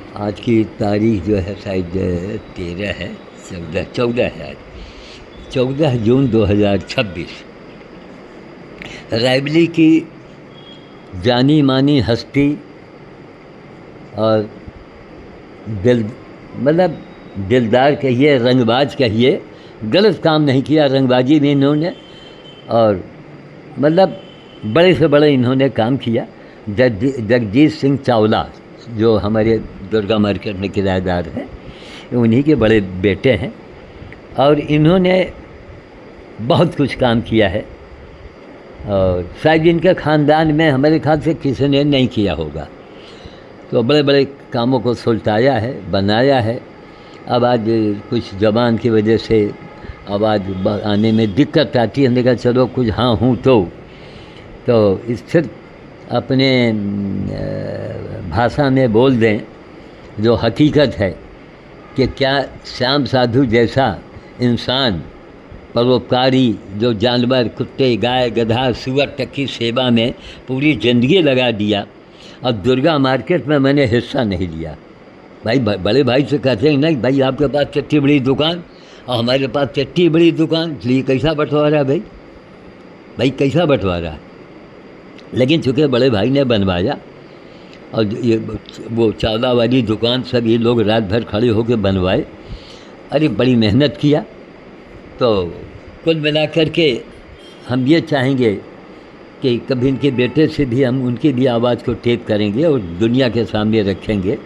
आज की तारीख जो है शायद 13 है, 14 है आज, 14 जून 2026। रायबली की जानी मानी हस्ती और दिल मतलब दिलदार कहिए, रंगबाज कहिए, गलत काम नहीं किया, रंगबाजी भी इन्होंने, और मतलब बड़े से बड़े इन्होंने काम किया। जगजीत सिंह चावला जो हमारे दुर्गा मार्केट में किराएदार हैं, उन्हीं के बड़े बेटे हैं, और इन्होंने बहुत कुछ काम किया है, और शायद इनके ख़ानदान में हमारे ख्याल से किसी ने नहीं किया होगा। तो बड़े बड़े कामों को सुलटाया है, बनाया है। अब आज कुछ ज़बान की वजह से आवाज़ आने में दिक्कत आती है। हमने कहा चलो कुछ हाँ हूँ तो इस सिर्फ अपने भाषा में बोल दें जो हकीकत है कि क्या श्याम साधु जैसा इंसान, परोपकारी, जो जानवर, कुत्ते, गाय, गधा, सुअर तक की सेवा में पूरी ज़िंदगी लगा दिया, और दुर्गा मार्केट में मैंने हिस्सा नहीं लिया। भाई बड़े भाई से कहते हैं नहीं भाई आपके पास इतनी बड़ी दुकान और हमारे पास इतनी बड़ी दुकान, इसलिए कैसा बंटवारा है भाई कैसा बंटवारा है। लेकिन चूँकि बड़े भाई ने बनवाया, और ये वो चावला वाली दुकान सब ये लोग रात भर खड़े होकर बनवाए, अरे बड़ी मेहनत किया। तो कुल मिला कर के हम ये चाहेंगे कि कभी इनके बेटे से भी हम उनकी भी आवाज़ को टेप करेंगे और दुनिया के सामने रखेंगे।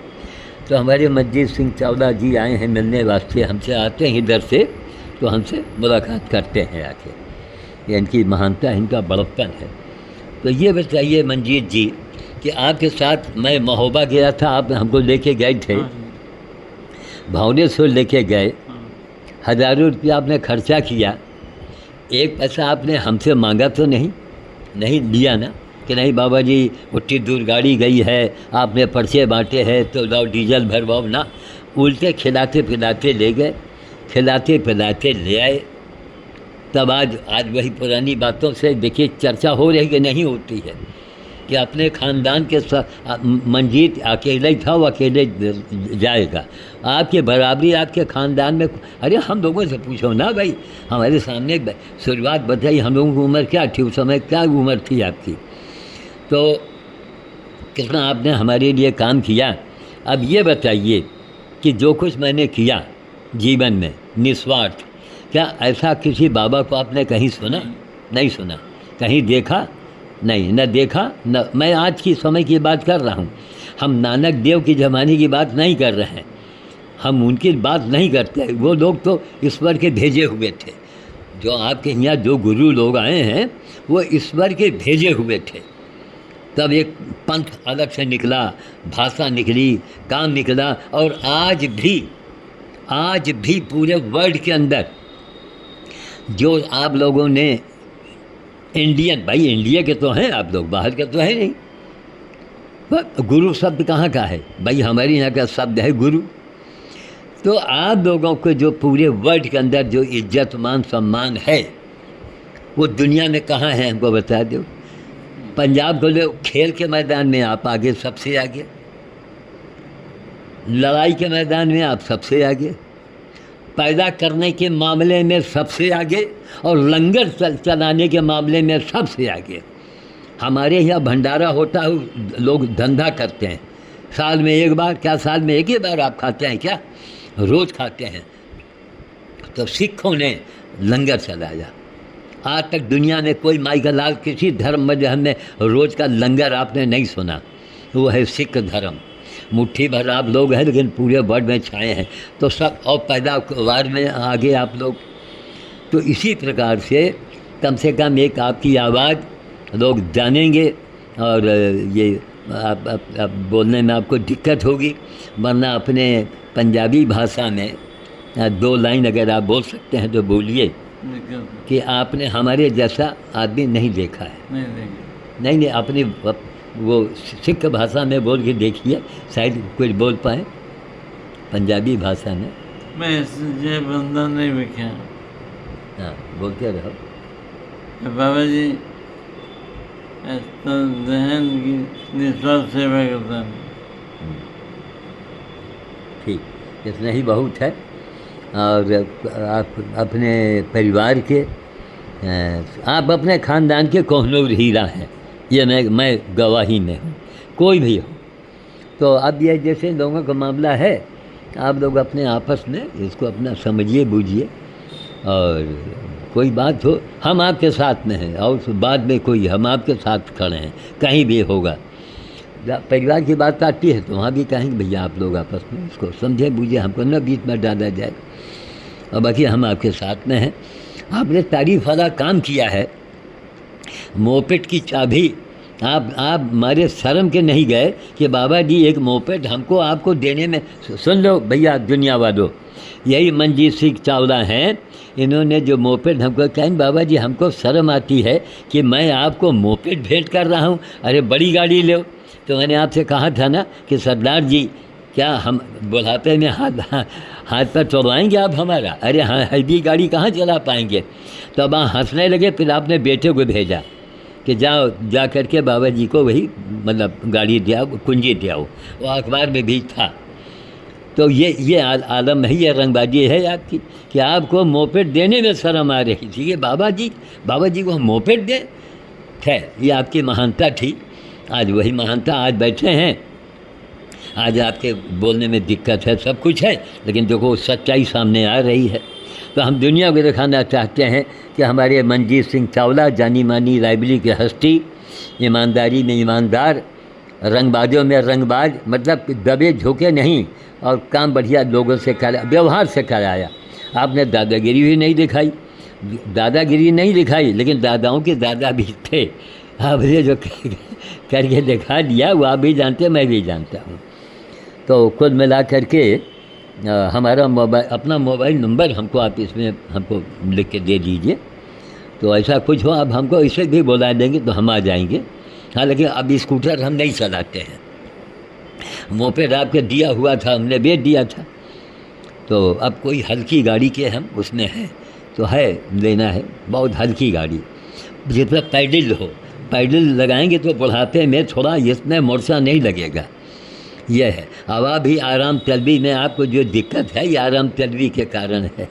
तो हमारे मंजीत सिंह चावला जी आए हैं मिलने वास्ते, हमसे आते हैं इधर से, तो हमसे मुलाकात करते हैं आके। ये इनकी महानता, इनका बड़प्पन है। तो ये बताइए मंजीत जी कि आपके साथ मैं महोबा गया था, आप हमको लेके गए थे, भावनेश्वर लेके गए, हज़ारों रुपया आपने खर्चा किया, एक पैसा आपने हमसे मांगा तो नहीं लिया ना, कि नहीं बाबा जी उतनी दूर गाड़ी गई है, आपने पर्चे बांटे हैं तो लाओ डीजल भरवाओ ना। उल्टे खिलाते पिलाते ले गए, खिलाते पिलाते ले आए। तब आज वही पुरानी बातों से देखिए चर्चा हो रही कि नहीं होती है कि अपने ख़ानदान के मंजीत अकेले ही था, वो अकेले जाएगा। आपके बराबरी आपके ख़ानदान में, अरे हम लोगों से पूछो ना भाई, हमारे सामने शुरुआत बताइए, हम लोगों की उम्र क्या थी उस समय, क्या उम्र थी आपकी, तो कितना आपने हमारे लिए काम किया। अब ये बताइए कि जो कुछ मैंने किया जीवन में निस्वार्थ, क्या ऐसा किसी बाबा को आपने कहीं सुना? नहीं सुना। कहीं देखा? नहीं, न देखा न। मैं आज की समय की बात कर रहा हूँ, हम नानक देव की ज़माने की बात नहीं कर रहे हैं, हम उनकी बात नहीं करते। वो लोग तो ईश्वर के भेजे हुए थे। जो आपके यहाँ जो गुरु लोग आए हैं वो ईश्वर के भेजे हुए थे। तब एक पंथ अलग से निकला, भाषा निकली, काम निकला, और आज भी पूरे वर्ल्ड के अंदर जो आप लोगों ने इंडियन, भाई इंडिया के तो हैं आप लोग, बाहर के तो है नहीं, पर गुरु शब्द कहाँ का है भाई, हमारे यहाँ का शब्द है गुरु। तो आप लोगों को जो पूरे वर्ल्ड के अंदर जो इज्जत मान सम्मान है वो दुनिया में कहाँ है, हमको बता दो। पंजाब को ले, खेल के मैदान में आप आगे, सबसे आगे, लड़ाई के मैदान में आप सबसे आगे, पैदा करने के मामले में सबसे आगे, और लंगर चलाने के मामले में सबसे आगे। हमारे यहाँ भंडारा होता है, लोग धंधा करते हैं, साल में एक बार, क्या साल में एक ही बार आप खाते हैं क्या? रोज़ खाते हैं। तो सिखों ने लंगर चलाया। आज तक दुनिया में कोई माई का लाल किसी धर्म मजहब में रोज़ का लंगर आपने नहीं सुना। वो है सिख धर्म। मुट्ठी भर आप लोग हैं लेकिन पूरे वर्ल्ड में छाए हैं, तो सब और पैदावार में आगे आप लोग। तो इसी प्रकार से कम एक आपकी आवाज़ लोग जानेंगे, और ये आप बोलने में आपको दिक्कत होगी, वरना अपने पंजाबी भाषा में 2 लाइन अगर आप बोल सकते हैं तो बोलिए कि आपने हमारे जैसा आदमी नहीं देखा है। नहीं, अपनी वो सिख भाषा में बोल के देखिए, शायद कुछ बोल पाए पंजाबी भाषा में। मैं ये बंदा नहीं देखा। हाँ, बोलते रहो। बाबा जी तो जहन की निस्वार्थ सेवा करता है। ठीक, इतना ही बहुत है। और आप अपने परिवार के आप अपने ख़ानदान के कोहनूर हीरा हैं, ये मैं गवाही में हूँ, कोई भी हो। तो अब ये जैसे लोगों का मामला है, आप लोग अपने आपस में इसको अपना समझिए बूझिए, और कोई बात हो हम आपके साथ में हैं, और बाद में कोई हम आपके साथ खड़े हैं, कहीं भी होगा। परिवार की बात आती है तो वहाँ भी कहेंगे भैया आप लोग आपस में इसको समझे बूझे, हमको न बीच में डाला जाए, और बाकी हम आपके साथ में हैं। आपने तारीफ वाला काम किया है। मोपेड की चाबी आप हमारे शर्म के नहीं गए कि बाबा जी एक मोपेड हमको आपको देने में, सुन लो भैया दुनिया वालों, यही मंजीत सिंह चावला हैं, इन्होंने जो मोपेड हमको कहें बाबा जी हमको शर्म आती है कि मैं आपको मोपेड भेंट कर रहा हूँ, अरे बड़ी गाड़ी लो। तो मैंने आपसे कहा था ना कि सरदार जी क्या हम बुढ़ापे में हाथ पर चलवाएंगे आप हमारा, अरे हाँ हैवी गाड़ी कहाँ चला पाएंगे। तो अब हंसने लगे, फिर आपने बेटे को भेजा कि जाओ जा करके बाबा जी को वही मतलब गाड़ी दिया, कुंजी दिया, वो अखबार में भी था। तो ये आलम है, ये रंगबाजी है आपकी कि आपको मोपेड देने में शर्म आ रही थी कि बाबा जी को हम मोपेड दें। खैर ये आपकी महानता थी, आज वही महानता, आज बैठे हैं, आज आपके बोलने में दिक्कत है, सब कुछ है, लेकिन देखो सच्चाई सामने आ रही है। तो हम दुनिया को दिखाना चाहते हैं कि हमारे मंजीत सिंह चावला जानी मानी रायबरेली की हस्ती, ईमानदारी में ईमानदार, रंगबाजों में रंगबाज, मतलब दबे झोंके नहीं, और काम बढ़िया लोगों से करा, व्यवहार से कराया। आपने दादागिरी भी नहीं दिखाई, लेकिन दादाओं के दादा भी थे। आपने जो करके दिखा दिया वो आप भी जानते, मैं भी जानता हूँ। तो कुल मिला करके हमारा अपना मोबाइल नंबर हमको आप इसमें हमको लिख के दे दीजिए, तो ऐसा कुछ हो अब हमको इसे भी बुला देंगे तो हम आ जाएंगे। हालांकि अब स्कूटर हम नहीं चलाते हैं, मोपेड आपके दिया हुआ था, हमने बेच दिया था। तो अब कोई हल्की गाड़ी के हम उसमें है, तो है लेना है बहुत हल्की गाड़ी, जिसमें पैडल लगाएंगे तो बुढ़ापे में थोड़ा इसमें मोर्चा नहीं लगेगा। यह है। हवा भी आराम तलबी में आपको जो दिक्कत है, ये आराम तलबी के कारण है।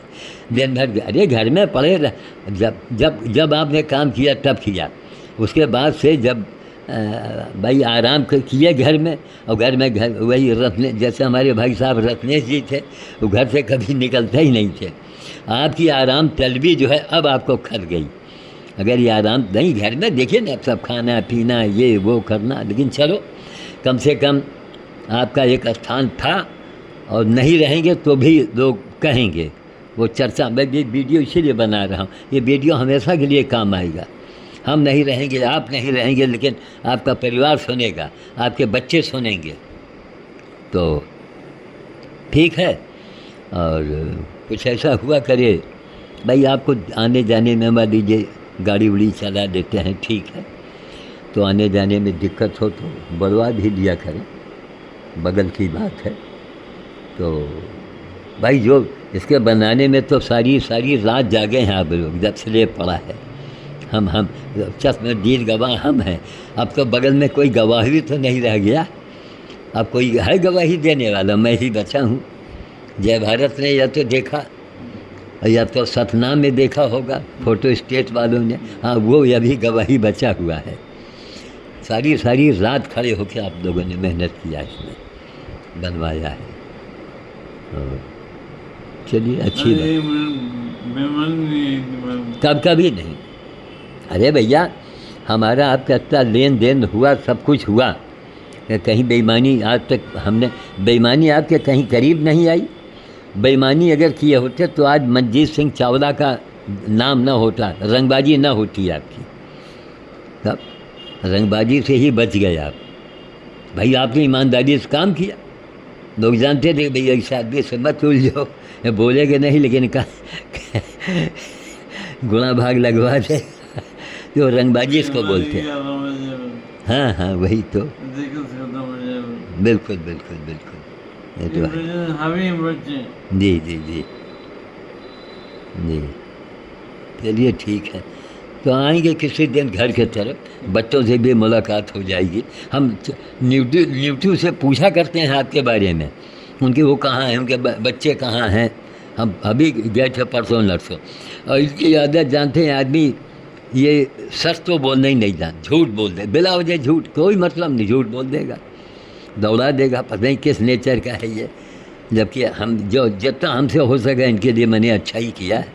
दिन भर अरे घर में पड़े जब आपने काम किया तब किया, उसके बाद से जब भाई आराम किए घर में, और घर में वही रत्ने, जैसे हमारे भाई साहब रत्नेश जी थे, वो घर से कभी निकलते ही नहीं थे। आपकी आराम तलबी जो है अब आपको खल गई। अगर ये आराम नहीं घर में, देखिए ना सब खाना पीना ये वो करना, लेकिन चलो कम से कम आपका एक स्थान था, और नहीं रहेंगे तो भी लोग कहेंगे, वो चर्चा। मैं ये वीडियो इसीलिए बना रहा हूँ, ये वीडियो हमेशा के लिए काम आएगा। हम नहीं रहेंगे, आप नहीं रहेंगे, लेकिन आपका परिवार सुनेगा, आपके बच्चे सुनेंगे, तो ठीक है। और कुछ ऐसा हुआ करे भाई, आपको आने जाने में मान लीजिए गाड़ी उड़ी चला देते हैं, ठीक है, तो आने जाने में दिक्कत हो तो बढ़वा भी दिया करें, बगल की बात है। तो भाई जो इसके बनाने में तो सारी रात जागे हैं आप लोग, जब से पड़ा है। हम चश्मदीद गवाह हम हैं। अब तो बगल में कोई गवाही तो नहीं रह गया, अब कोई है गवाही देने वाला, मैं ही बचा हूँ। जय भारत ने या तो देखा, या तो सतना में देखा होगा फोटो स्टेट वालों ने, हाँ वो अभी गवाही बचा हुआ है। सारी रात खड़े होकर आप लोगों ने मेहनत किया, इसमें बनवाया है। चलिए अच्छी बात, कभी नहीं। अरे भैया हमारा आपका इतना लेन देन हुआ, सब कुछ हुआ, कहीं बेईमानी आज तक हमने, बेईमानी आपके कहीं करीब नहीं आई। बेईमानी अगर किए होते तो आज मंजीत सिंह चावला का नाम ना होता, रंगबाजी ना होती आपकी। तब रंगबाजी से ही बच गए आप भाई, आपने ईमानदारी से काम किया। लोग जानते थे भैया इस आदमी से मत उलझो, बोलेगे नहीं, लेकिन गुणा भाग लगवा दे, तो रंगबाजी इसको बोलते हैं। हाँ वही तो, बिल्कुल ये तो है। जी चलिए ठीक है, तो आएंगे किसी दिन घर के तरफ, बच्चों से भी मुलाकात हो जाएगी। हम न्यूट्यू से पूछा करते हैं आपके बारे में उनके वो कहाँ हैं, उनके बच्चे कहाँ हैं। हम अभी गए थे परसों नरसों, और इसकी आदत जानते हैं आदमी, ये सच तो बोलना ही नहीं जान, झूठ बोल दे बिला वजह, झूठ कोई मतलब नहीं, झूठ बोल देगा, दौड़ा देगा, पता नहीं किस नेचर का है ये। जबकि हम जो जितना हमसे हो सका इनके लिए मैंने अच्छा ही किया है।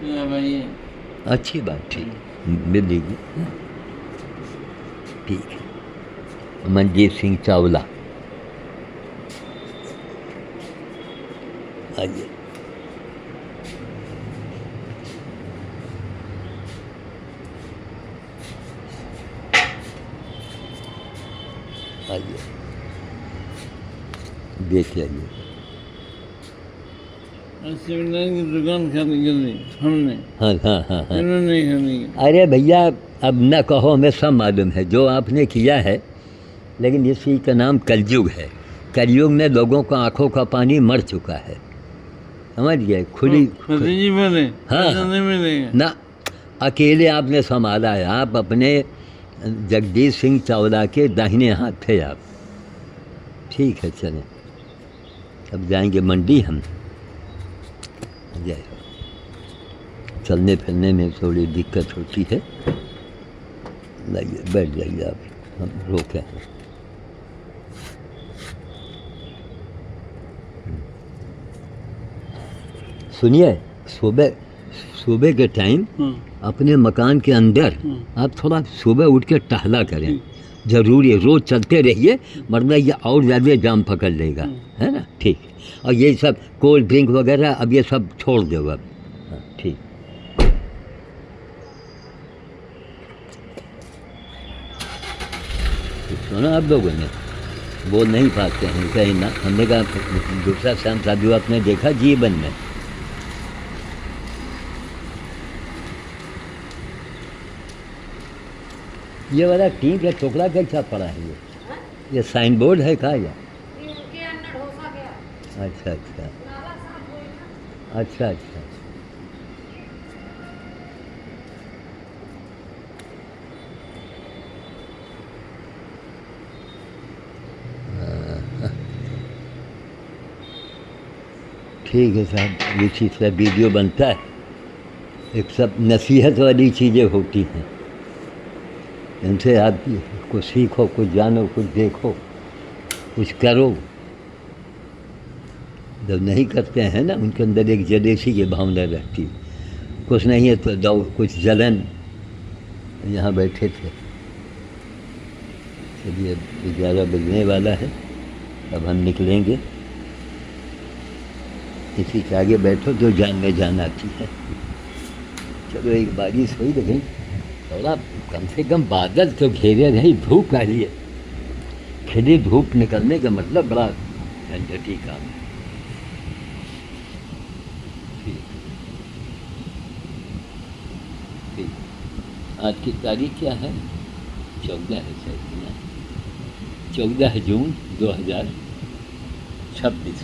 बाबा जी अच्छी बात, ठीक मिल लीजिए, ठीक है। मनजीत सिंह चावला, आइए। आइए देख आइए। सेमिनार की दुकान खाली कर दी हमने, हाँ हाँ हाँ हाँ। इन्होंने नहीं खाली की। अरे भैया अब न कहो, हमें सब मालूम है जो आपने किया है, लेकिन इसी का नाम कलयुग है। कलयुग में लोगों का आंखों का पानी मर चुका है, समझ गए। खुली फतेह जी बोले हाँ, ऐसा नहीं मिलेगा ना अकेले आपने संभाला है। आप अपने जगदीश सिंह चावला के दाहिने हाथ थे आप, ठीक है। चलें, अब जाएंगे मंडी हम। जय हो। चलने फिरने में थोड़ी दिक्कत होती है, लाइए बैठ जाइए आप, हम रोके हैं। सुनिए, सुबह सुबह के टाइम अपने मकान के अंदर आप थोड़ा सुबह उठ के टहला करें, ज़रूरी है। रोज़ चलते रहिए, वरना ये और ज़्यादा जाम पकड़ लेगा, है ना। ठीक, और ये सब कोल्ड ड्रिंक वगैरह अब ये सब छोड़ दो अब। हाँ, ठीक। सुना आप लोगों ने, बोल नहीं पाते हैं कहीं ना। हमने कहा दूसरा शाम साधु आपने देखा जीवन में, ये वाला टीम का टुकड़ा कैसा पड़ा है ये साइन बोर्ड है का या? अच्छा अच्छा अच्छा अच्छा। ठीक है साहब, ये चीज़ का वीडियो बनता है, एक सब नसीहत वाली चीज़ें होती हैं, इनसे आप कुछ सीखो, कुछ जानो, कुछ देखो, कुछ करो। जब नहीं करते हैं ना, उनके अंदर एक जलेसी की भावना रहती है, कुछ नहीं है तो दो कुछ जलन। यहाँ बैठे थे, चलिए 11 बजने वाला है, अब हम निकलेंगे। किसी के आगे बैठो तो जान में जान आती है। चलो एक बारिश हुई, लेकिन थोड़ा कम से कम बादल तो घेरे नहीं, धूप आ रही है। खिली धूप निकलने का मतलब बड़ा झंझटी काम है। ठीक, आज की तारीख क्या है? 14 है शायद, 14 जून 2026।